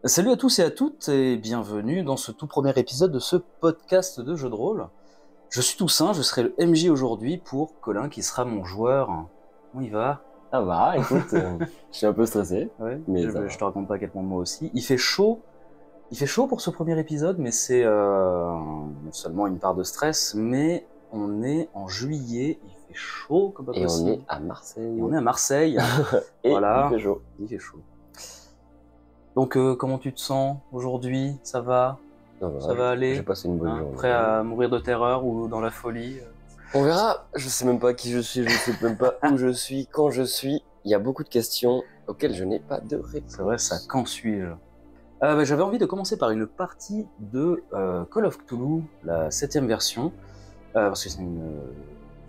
Salut à tous et à toutes et bienvenue dans ce tout premier épisode de ce podcast de jeu de rôle. Je suis Toussaint, je serai le MJ aujourd'hui pour Colin qui sera mon joueur. Comment il va? Ça va, écoute, je suis un peu stressé, Ouais, mais je te raconte pas à quel point moi aussi. Il fait chaud pour ce premier épisode, mais c'est seulement une part de stress, mais on est en juillet, il fait chaud comme pas Et possible. on est à Marseille. Et on est à Marseille. Et voilà. il fait chaud. Il fait chaud. Donc comment tu te sens aujourd'hui? Ça va? Ça va aller? J'ai passé une bonne journée. Prêt à mourir de terreur ou dans la folie? On verra, je sais même pas qui je suis, je sais même pas où je suis, quand je suis. Il y a beaucoup de questions auxquelles je n'ai pas de réponse. C'est vrai, ça, quand suis-je? J'avais envie de commencer par une partie de Call of Cthulhu, la 7ème version, parce que c'est une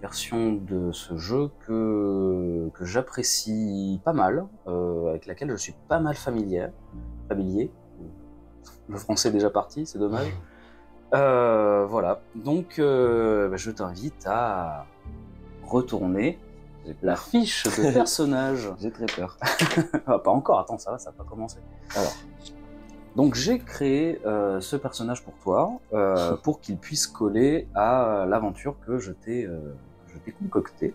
version de ce jeu que j'apprécie pas mal, avec laquelle je suis pas mal familier. Le français est déjà parti, c'est dommage. Voilà, donc je t'invite à retourner la fiche de personnage. J'ai très peur. Ah, pas encore, attends, ça va pas commencer. Alors, donc j'ai créé ce personnage pour toi, pour qu'il puisse coller à l'aventure que je t'ai concoctée.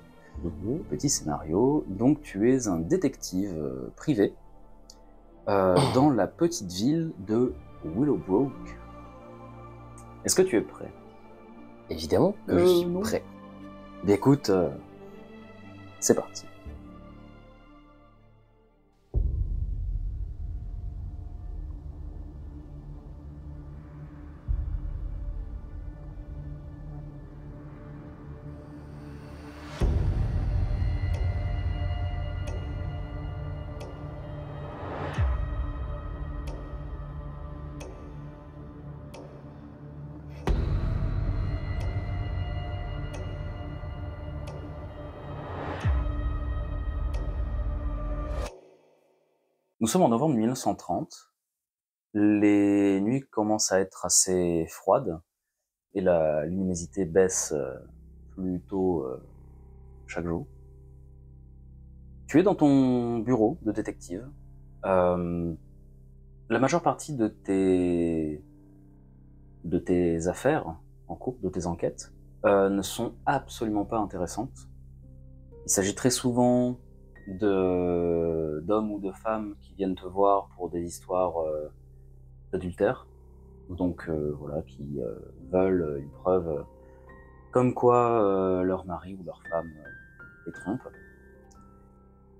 Petit scénario, donc tu es un détective privé dans la petite ville de Willowbrook. Est-ce que tu es prêt? Évidemment que je suis non. prêt. Bien écoute, c'est parti. Nous sommes en novembre 1930. Les nuits commencent à être assez froides et la luminosité baisse plutôt chaque jour. Tu es dans ton bureau de détective. La majeure partie de tes affaires en cours, de tes enquêtes, ne sont absolument pas intéressantes. Il s'agit très souvent d'hommes ou de femmes qui viennent te voir pour des histoires d'adultère, donc voilà, qui veulent une preuve comme quoi leur mari ou leur femme les trompe.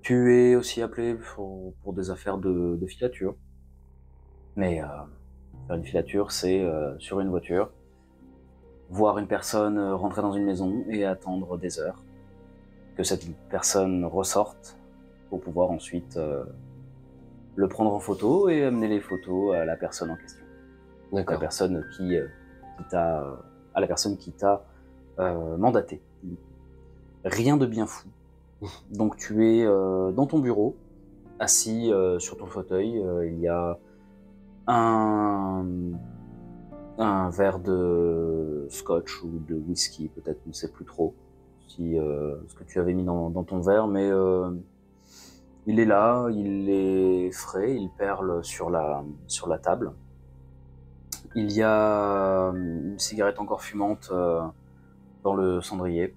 Tu es aussi appelé pour des affaires de filature, mais faire une filature, c'est sur une voiture, voir une personne rentrer dans une maison et attendre des heures que cette personne ressorte pour pouvoir ensuite le prendre en photo et amener les photos à la personne en question. D'accord. La personne à la personne qui t'a mandaté. Rien de bien fou. Donc tu es dans ton bureau, assis sur ton fauteuil. Il y a un verre de scotch ou de whisky, peut-être, je ne sais plus trop ce que tu avais mis dans ton verre, mais il est là, il est frais, il perle sur la table. Il y a une cigarette encore fumante dans le cendrier.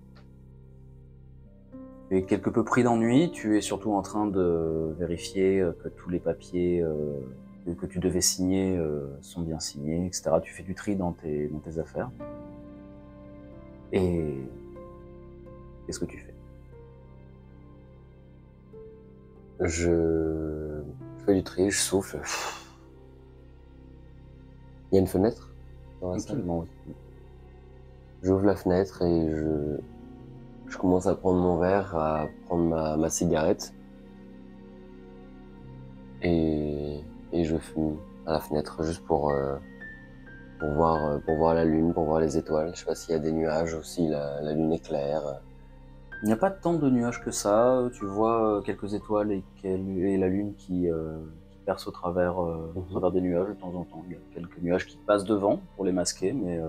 Tu es quelque peu pris d'ennui, tu es surtout en train de vérifier que tous les papiers que tu devais signer sont bien signés, etc. Tu fais du tri dans tes affaires. Et qu'est-ce que tu fais? Je fais du tri, je souffle. Il y a une fenêtre dans la salle. Oui. J'ouvre la fenêtre et je commence à prendre mon verre, à prendre ma cigarette. Et je fume à la fenêtre juste pour voir la lune, pour voir les étoiles. Je sais pas s'il y a des nuages aussi, la lune est claire. Il n'y a pas tant de nuages que ça. Tu vois quelques étoiles et la lune qui perce au travers des nuages de temps en temps. Il y a quelques nuages qui passent devant pour les masquer, mais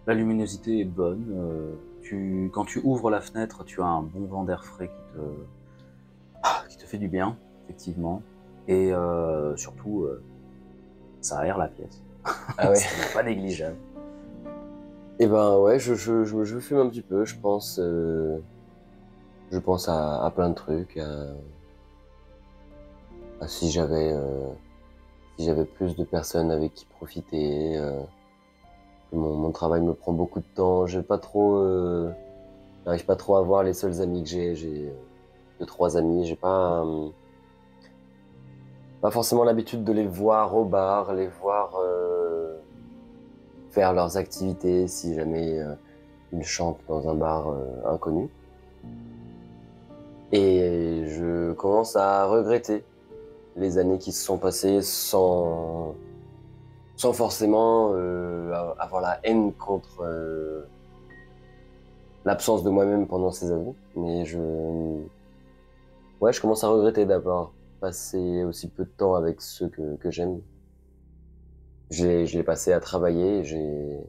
la luminosité est bonne. Quand tu ouvres la fenêtre, tu as un bon vent d'air frais qui te fait du bien, effectivement. Et surtout, Ça aère la pièce. Ah ouais. C'est pas négligeable. Et ben ouais, je fume un petit peu, je pense à plein de trucs, à si j'avais plus de personnes avec qui profiter, que mon travail me prend beaucoup de temps, j'arrive pas trop à voir les seuls amis que j'ai deux, trois amis, j'ai pas forcément l'habitude de les voir au bar, les voir faire leurs activités si jamais ils chantent dans un bar inconnu. Et je commence à regretter les années qui se sont passées sans forcément avoir la haine contre l'absence de moi-même pendant ces années. Mais ouais, je commence à regretter d'avoir passé aussi peu de temps avec ceux que j'aime. Je l'ai passé à travailler, j'ai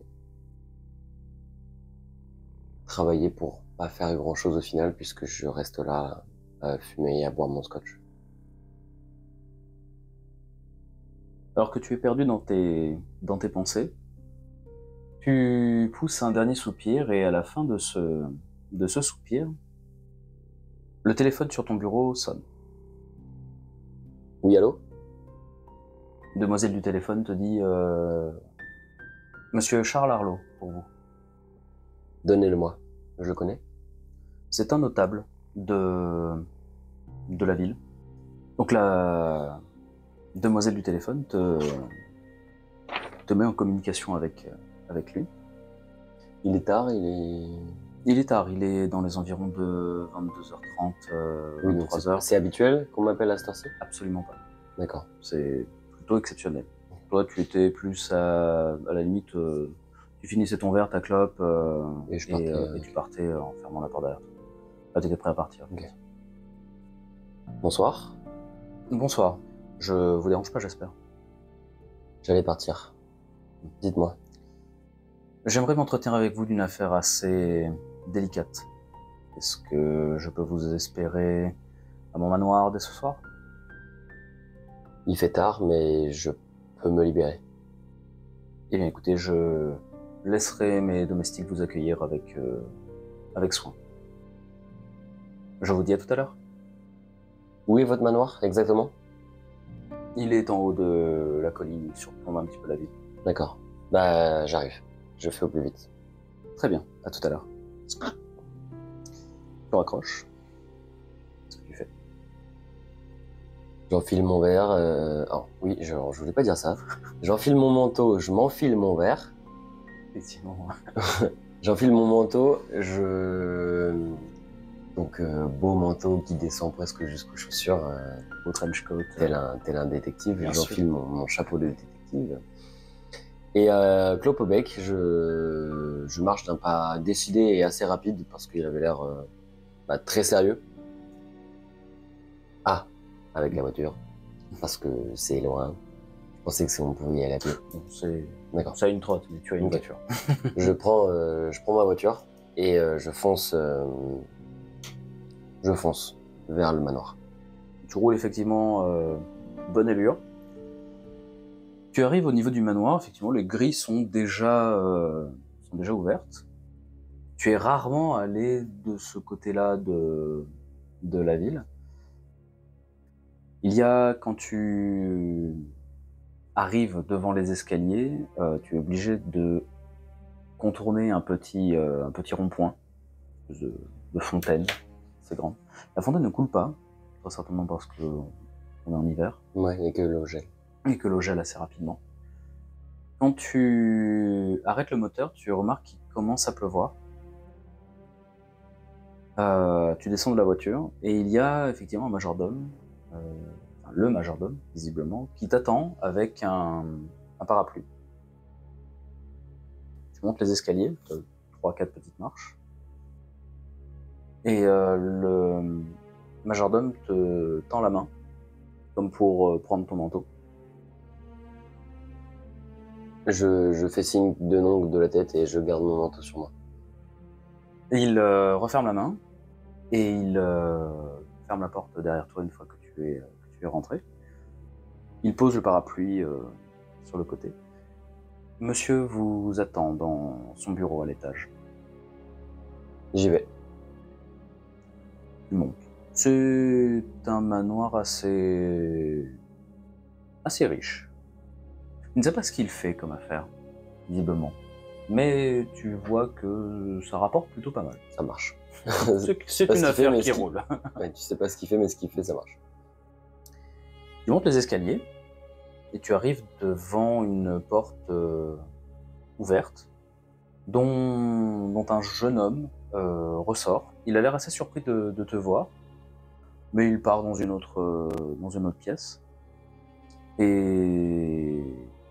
travaillé pour pas faire grand chose au final puisque je reste là à fumer et à boire mon scotch. Alors que tu es perdu dans tes pensées, tu pousses un dernier soupir et à la fin de ce soupir, le téléphone sur ton bureau sonne. Oui, allô? Demoiselle du téléphone te dit Monsieur Charles Arlot, pour vous. Donnez-le-moi. Je le connais. C'est un notable de la ville. Donc la demoiselle du téléphone te met en communication avec lui. Il est tard, Il est tard, il est dans les environs de 22h30, Oui, donc 23h. c'est habituel qu'on m'appelle à cette heure-ci? Absolument pas. D'accord. C'est plutôt exceptionnel. Toi, tu étais plus à la limite, tu finissais ton verre, ta clope, Et tu partais en fermant la porte derrière toi. Là, tu étais prêt à partir. Ok. Bonsoir. Bonsoir. Je vous dérange pas, j'espère. J'allais partir. Dites-moi. J'aimerais m'entretenir avec vous d'une affaire assez délicate. Est-ce que je peux vous espérer à mon manoir dès ce soir? Il fait tard, mais je peux me libérer. Eh bien, écoutez, je laisserai mes domestiques vous accueillir avec soin. Je vous dis à tout à l'heure. Où est votre manoir, exactement? Il est en haut de la colline, il surplombe un petit peu la ville. D'accord. Bah, j'arrive. Je fais au plus vite. Très bien, à tout à l'heure. Je raccroche. Qu'est-ce que tu fais? J'enfile mon verre. Oh, oui, je voulais pas dire ça. J'enfile mon manteau, je m'enfile mon verre. Effectivement. J'enfile mon manteau, Donc, beau manteau qui descend presque jusqu'aux chaussures. Au trench coat. Tel un détective. Bien J'enfile mon chapeau de détective. Et clope au bec, je marche d'un pas décidé et assez rapide parce qu'il avait l'air très sérieux. Ah, avec la voiture, parce que c'est loin. Je pensais que on pouvait y aller à pied. D'accord. C'est une trotte, mais tu as une voiture. je prends ma voiture et je fonce vers le manoir. Tu roules effectivement bonne allure. Tu arrives au niveau du manoir, effectivement, les grilles sont déjà ouvertes. Tu es rarement allé de ce côté-là de la ville. Il y a, quand tu arrives devant les escaliers, tu es obligé de contourner un petit rond-point de fontaine. C'est grand. La fontaine ne coule pas, très certainement parce que on est en hiver. Ouais, et que l'eau gèle. Et que l'eau gèle assez rapidement. Quand tu arrêtes le moteur, tu remarques qu'il commence à pleuvoir. Tu descends de la voiture et il y a effectivement un majordome, le majordome visiblement, qui t'attend avec un parapluie. Tu montes les escaliers, 3-4 petites marches, et le majordome te tend la main, comme pour prendre ton manteau. Je fais signe de non de la tête et je garde mon manteau sur moi. Il referme la main et il ferme la porte derrière toi une fois que tu es rentré. Il pose le parapluie sur le côté. Monsieur vous attend dans son bureau à l'étage. J'y vais. Tu montes. C'est un manoir assez riche. Tu ne sais pas ce qu'il fait comme affaire, visiblement. Mais tu vois que ça rapporte plutôt pas mal. Ça marche. C'est Pas ce une qu'il fait, affaire mais qui roule. Ouais, tu sais pas ce qu'il fait, mais ce qu'il fait, ça marche. Tu montes les escaliers et tu arrives devant une porte ouverte dont un jeune homme ressort. Il a l'air assez surpris de te voir, mais il part dans une autre pièce. Et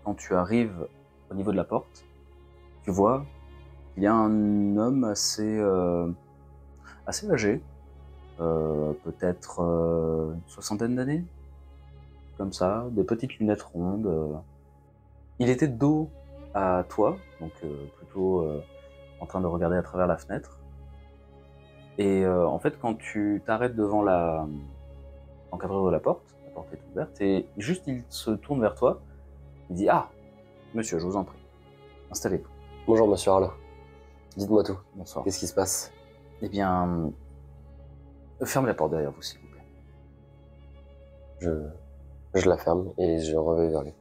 quand tu arrives au niveau de la porte, tu vois qu'il y a un homme assez âgé, peut-être une soixantaine d'années, comme ça, des petites lunettes rondes. Il était de dos à toi, donc plutôt en train de regarder à travers la fenêtre. Et en fait, quand tu t'arrêtes devant l'encadreur de la porte est ouverte, et juste il se tourne vers toi, il dit « Ah, monsieur, je vous en prie, installez-vous. » Bonjour, monsieur Arlo. Dites-moi tout. Bonsoir. Qu'est-ce qui se passe? Eh bien, fermez la porte derrière vous, s'il vous plaît. Je la ferme et je reviens vers lui.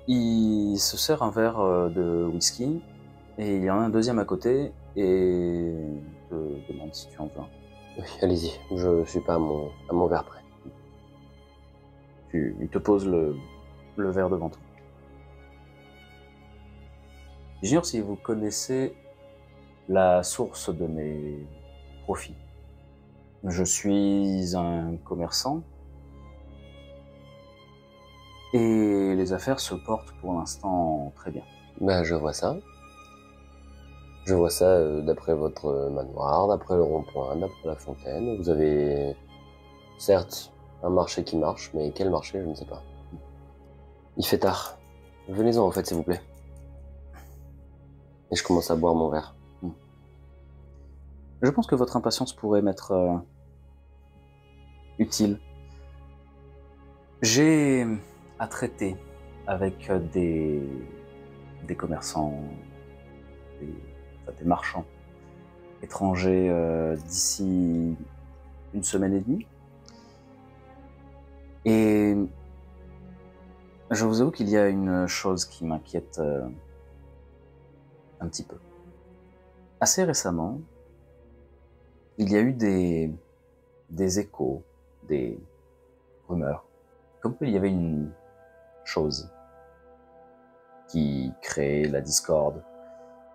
Il se sert un verre de whisky, et il y en a un deuxième à côté, et il te demande si tu en veux un. Oui, allez-y. Je suis pas à mon verre près. Il te pose le verre devant toi. J'ignore si vous connaissez la source de mes profits. Je suis un commerçant et les affaires se portent pour l'instant très bien. Ben, je vois ça. Je vois ça d'après votre manoir, d'après le rond-point, d'après la fontaine. Vous avez, certes, un marché qui marche, mais quel marché, je ne sais pas. Il fait tard. Venez-en, en fait, s'il vous plaît. Et je commence à boire mon verre. Je pense que votre impatience pourrait m'être utile. J'ai à traiter avec des commerçants, des marchands étrangers d'ici une semaine et demie. Et je vous avoue qu'il y a une chose qui m'inquiète un petit peu. Assez récemment, il y a eu des échos, des rumeurs, comme qu'il y avait une chose qui crée la discorde,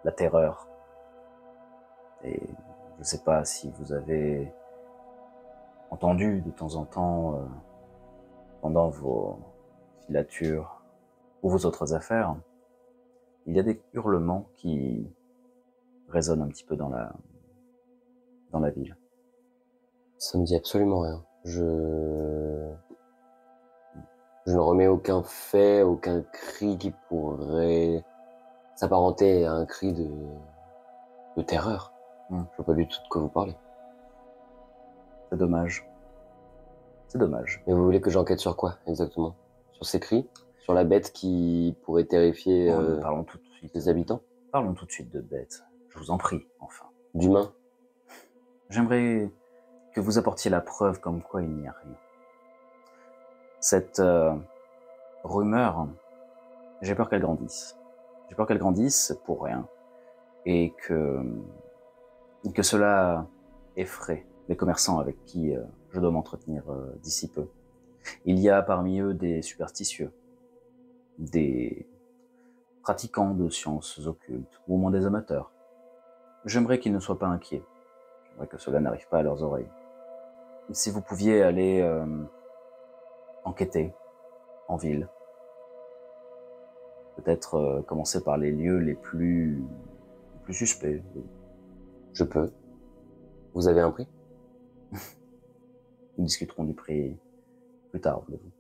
la terreur. Et je ne sais pas si vous avez entendu de temps en temps, pendant vos filatures ou vos autres affaires, il y a des hurlements qui résonnent un petit peu dans la ville. Ça me dit absolument rien. Je ne remets aucun fait, aucun cri qui pourrait s'apparenter à un cri de terreur. Je vois pas du tout de quoi vous parlez. C'est dommage. C'est dommage. Mais vous voulez que j'enquête sur quoi, exactement? Sur ces cris? Sur la bête qui pourrait terrifier Parlons tout de suite. les habitants? Parlons tout de suite de bêtes. Je vous en prie, enfin. D'humains? J'aimerais que vous apportiez la preuve comme quoi il n'y a rien. Cette rumeur, j'ai peur qu'elle grandisse. J'ai peur qu'elle grandisse pour rien. Et que cela effraie les commerçants avec qui je dois m'entretenir d'ici peu. Il y a parmi eux des superstitieux, des pratiquants de sciences occultes, ou au moins des amateurs. J'aimerais qu'ils ne soient pas inquiets. J'aimerais que cela n'arrive pas à leurs oreilles. Si vous pouviez aller enquêter en ville, peut-être commencer par les lieux les plus suspects. Je peux. Vous avez un prix? Nous discuterons du prix plus tard, voulez-vous.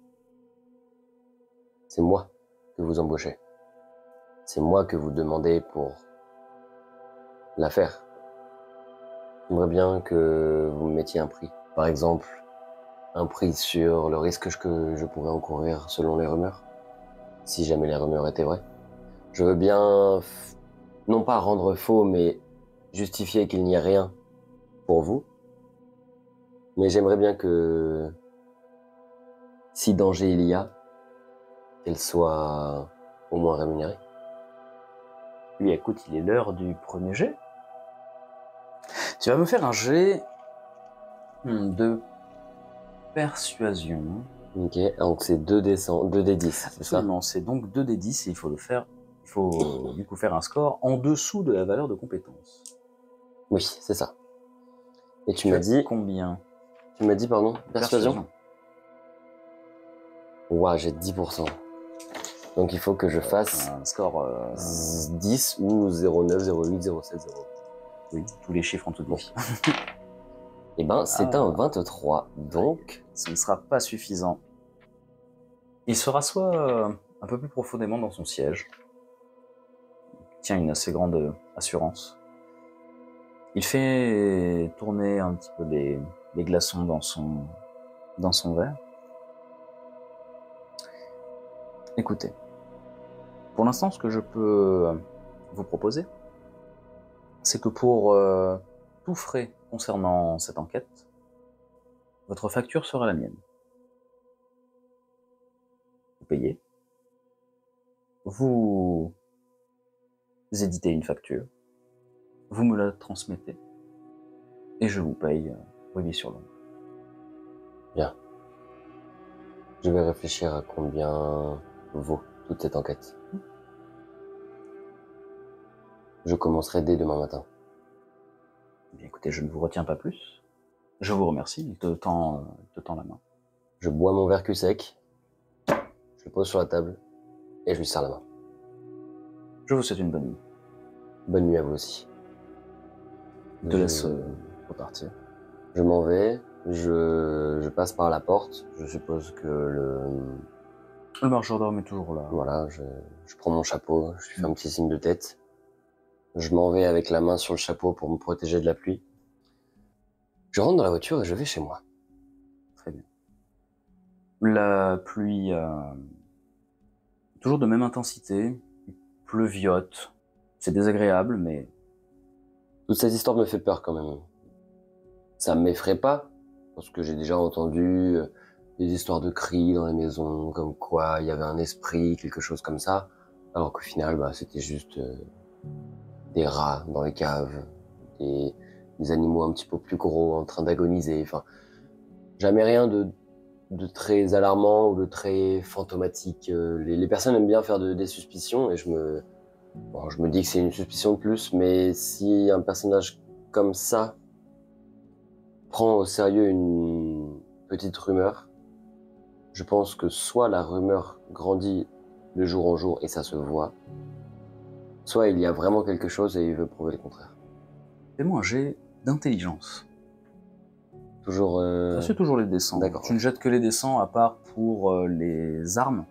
C'est moi que vous embauchez. C'est moi que vous demandez pour l'affaire. J'aimerais bien que vous me mettiez un prix. Par exemple, un prix sur le risque que je pourrais encourir selon les rumeurs. si jamais les rumeurs étaient vraies. Je veux bien, non pas rendre faux, mais justifier qu'il n'y ait rien pour vous. Mais j'aimerais bien que, si danger il y a, qu'elle soit au moins rémunérée. Lui, écoute, il est l'heure du premier jet. Tu vas me faire un jet de persuasion. Ok, donc c'est 2d10, c'est ça? Absolument, c'est donc 2d10 et il faut le faire. Il faut du coup faire un score en dessous de la valeur de compétence. Oui, c'est ça. Et tu m'as dit... combien? Tu m'as dit, pardon, persuasion. Ouah, j'ai 10%. Donc il faut que je fasse un score 10 ou 0,9, 0,8, 0,7, 0. Oui, tous les chiffres en tout défi. Eh ben, c'est un 23, donc... Ce ne sera pas suffisant. Il se rassoit un peu plus profondément dans son siège. Il tient une assez grande assurance. Il fait tourner un petit peu les glaçons dans son verre. Écoutez, pour l'instant, ce que je peux vous proposer, c'est que pour tout frais concernant cette enquête, votre facture sera la mienne. Vous payez, vous éditez une facture, vous me la transmettez, et je vous paye rubis sur l'ongle. Bien. Je vais réfléchir à combien vaut toute cette enquête. Je commencerai dès demain matin. Bien, écoutez, je ne vous retiens pas plus. Je vous remercie, il te tend la main. Je bois mon verre cul sec, je le pose sur la table, et je lui serre la main. Je vous souhaite une bonne nuit. Bonne nuit à vous aussi. Je te laisse repartir. Je m'en vais, je passe par la porte, je suppose que Le marcheur est toujours là. Voilà, je prends mon chapeau, je lui fais un petit signe de tête. Je m'en vais avec la main sur le chapeau pour me protéger de la pluie. Je rentre dans la voiture et je vais chez moi. Très bien. La pluie toujours de même intensité, pleuviote. C'est désagréable, mais... Toute cette histoire me fait peur quand même. Ça ne m'effraie pas, parce que j'ai déjà entendu des histoires de cris dans la maison, comme quoi il y avait un esprit, quelque chose comme ça, alors qu'au final, c'était juste des rats dans les caves, des animaux un petit peu plus gros en train d'agoniser, enfin, jamais rien de très alarmant ou de très fantomatique. Les personnes aiment bien faire des suspicions, et je me dis que c'est une suspicion de plus, mais si un personnage comme ça prend au sérieux une petite rumeur, je pense que soit la rumeur grandit de jour en jour et ça se voit, soit il y a vraiment quelque chose et il veut prouver le contraire. Fais-moi un jet d'intelligence. Toujours... C'est toujours les dessins. D'accord. Tu ne jettes que les dessins, à part pour les armes,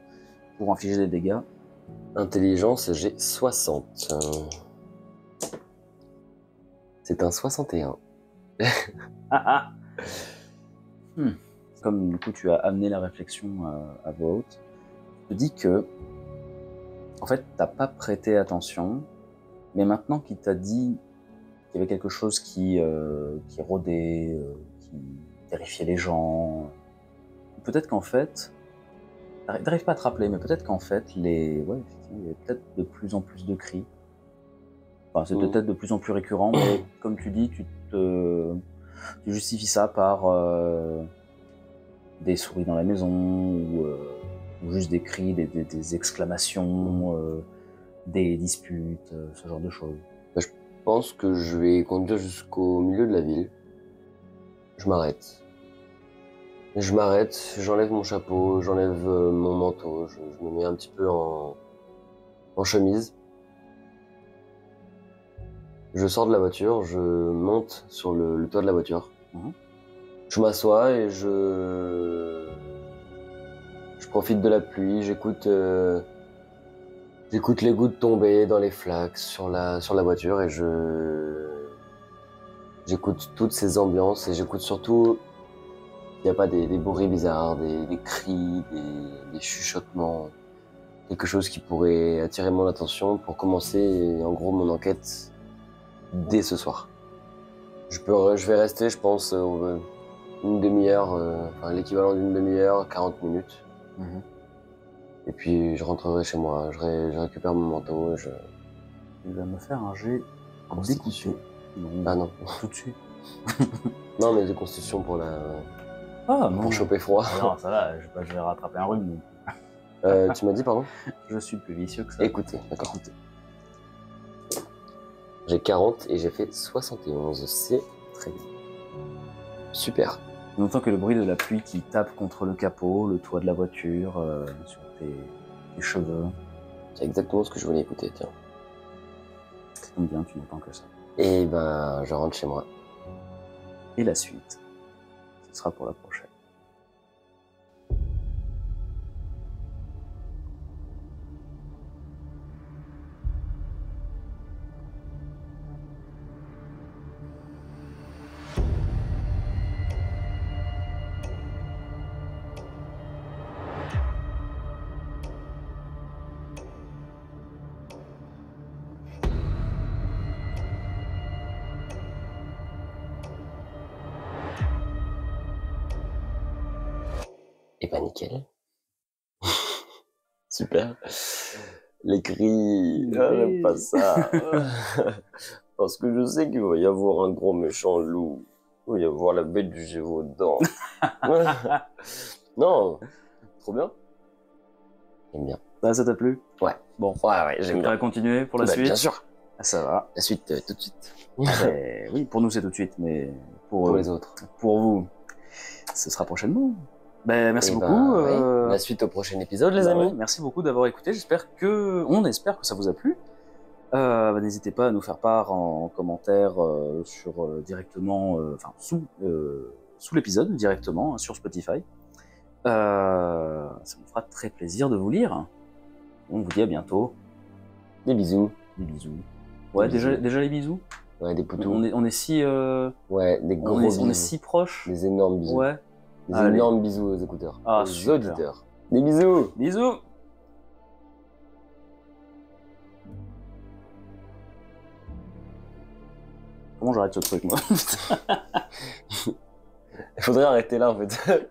pour infliger des dégâts. Intelligence, j'ai 60. C'est un 61. Comme du coup tu as amené la réflexion à voix haute, je te dis que en fait t'as pas prêté attention, mais maintenant qu'il t'a dit qu'il y avait quelque chose qui rôdait, qui terrifiait les gens, peut-être qu'en fait t'arrives pas à te rappeler, mais peut-être qu'en fait effectivement, il y a peut-être de plus en plus de cris. Enfin, c'est peut-être de plus en plus récurrent, mais comme tu dis, tu justifies ça par des souris dans la maison, ou juste des cris, des exclamations, des disputes, ce genre de choses. Je pense que je vais conduire jusqu'au milieu de la ville. Je m'arrête. J'enlève mon chapeau, j'enlève mon manteau, je me mets un petit peu en chemise. Je sors de la voiture, je monte sur le toit de la voiture. Je m'assois et je profite de la pluie, j'écoute les gouttes tomber dans les flaques sur la voiture et j'écoute toutes ces ambiances et j'écoute surtout il n'y a pas des bruits bizarres, des cris, des chuchotements, quelque chose qui pourrait attirer mon attention pour commencer, en gros, mon enquête dès ce soir. Je vais rester, je pense, une demi-heure, enfin, l'équivalent d'une demi-heure, 40 minutes. Mhm. Et puis, je rentrerai chez moi. Je récupère mon manteau. Il va me faire un jet Constitution. Non, Ah non. tout de suite. Non, mais de constitution pour Ah non. pour choper froid. Non, ça va, je vais rattraper un rhume. Tu m'as dit, pardon? Je suis plus vicieux que ça. Écoutez, d'accord. J'ai 40 et j'ai fait 71. C'est très bien. Super. On entend que le bruit de la pluie qui tape contre le capot, le toit de la voiture, sur tes cheveux. C'est exactement ce que je voulais écouter, tiens. Ça tombe bien, tu n'entends que ça. Et ben, je rentre chez moi. Et la suite, ce sera pour la prochaine. Et ben, nickel. Super. Les cris, Oui. j'aime pas ça. Parce que je sais qu'il va y avoir un gros méchant loup. Il va y avoir la bête du Gévaudan. Non, trop bien. J'aime bien. Ça t'a plu? Ouais. Bon. Ouais, j'aime Tu vas bien. continuer pour la Bah, suite? bien sûr. Ah, ça va. La suite, tout de suite. Oui, pour nous c'est tout de suite, mais Pour les autres. pour vous, ce sera prochainement. Ben, merci Et beaucoup. ben, ouais. La suite au prochain épisode, les Bah amis. ouais, merci beaucoup d'avoir écouté. On espère que ça vous a plu. N'hésitez pas à nous faire part en commentaire directement, enfin sous l'épisode directement, hein, sur Spotify. Ça nous fera très plaisir de vous lire. On vous dit à bientôt. Des bisous. Des bisous. Ouais, Des bisous. déjà les bisous. Ouais, des poutous. On est si Ouais, des gros on bisous. est si proches. Des énormes bisous. Ouais. Des Allez. énormes bisous aux écouteurs. Ah, aux super. auditeurs. Des bisous. Bisous. Comment j'arrête ce truc, moi? Il faudrait arrêter là, en fait.